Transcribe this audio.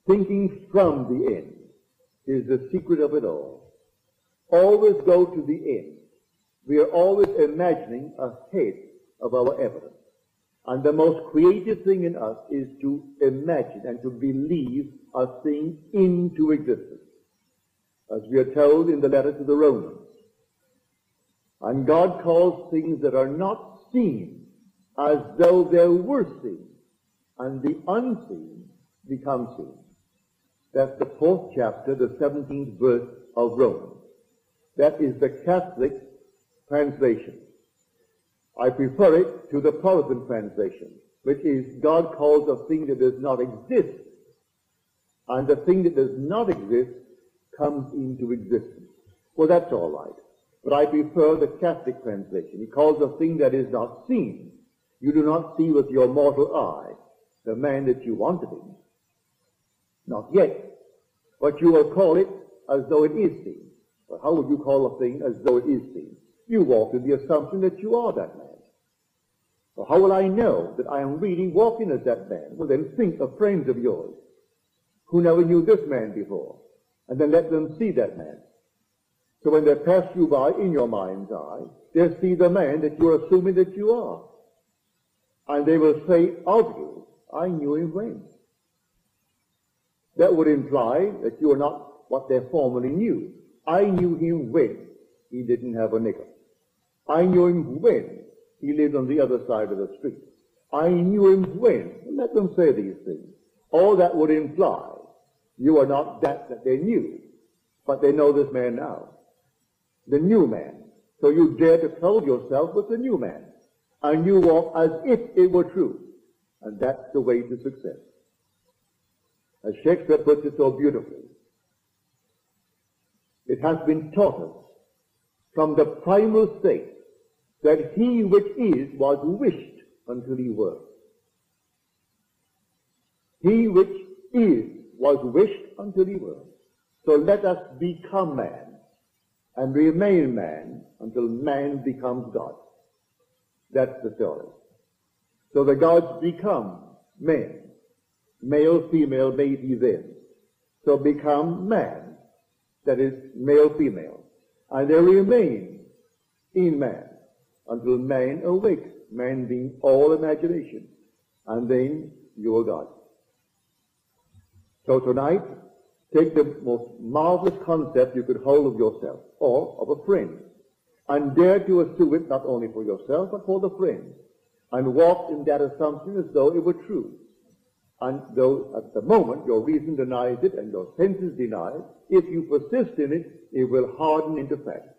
Thinking from the end is the secret of it all. Always go to the end. We are always imagining ahead of our evidence. And the most creative thing in us is to imagine and to believe a thing into existence, as we are told in the letter to the Romans. And God calls things that are not seen as though they were seen, and the unseen become seen. That's the 4th chapter, the 17th verse of Romans. That is the Catholic translation. I prefer it to the Protestant translation, which is God calls a thing that does not exist, and the thing that does not exist comes into existence. Well, that's all right. But I prefer the Catholic translation. He calls a thing that is not seen. You do not see with your mortal eye the man that you want to be. Not yet. But you will call it as though it is seen. But how would you call a thing as though it is seen? You walk with the assumption that you are that man. So how will I know that I am really walking as that man? Well, then think of friends of yours who never knew this man before, and then let them see that man. So when they pass you by in your mind's eye, they'll see the man that you're assuming that you are. And they will say of you, I knew him when. That would imply that you are not what they formerly knew. I knew him when he didn't have a nickel. I knew him when he lived on the other side of the street. I knew him when. Let them say these things. All that would imply you are not that they knew, but they know this man now. The new man. So you dare to clothe yourself with the new man. And you walk as if it were true. And that's the way to success. As Shakespeare puts it so beautifully, it has been taught us from the primal state that he which is was wished until he were. He which is was wished until he were. So let us become man and remain man until man becomes God. That's the story. So the gods become men. Male, female, may be then. So become man. That is male, female. And they remain in man until man awakes, man being all imagination. And then you are God. So tonight, take the most marvelous concept you could hold of yourself or of a friend, and dare to assume it not only for yourself but for the friend, and walk in that assumption as though it were true. And though at the moment your reason denies it and your senses deny it, if you persist in it, it will harden into fact.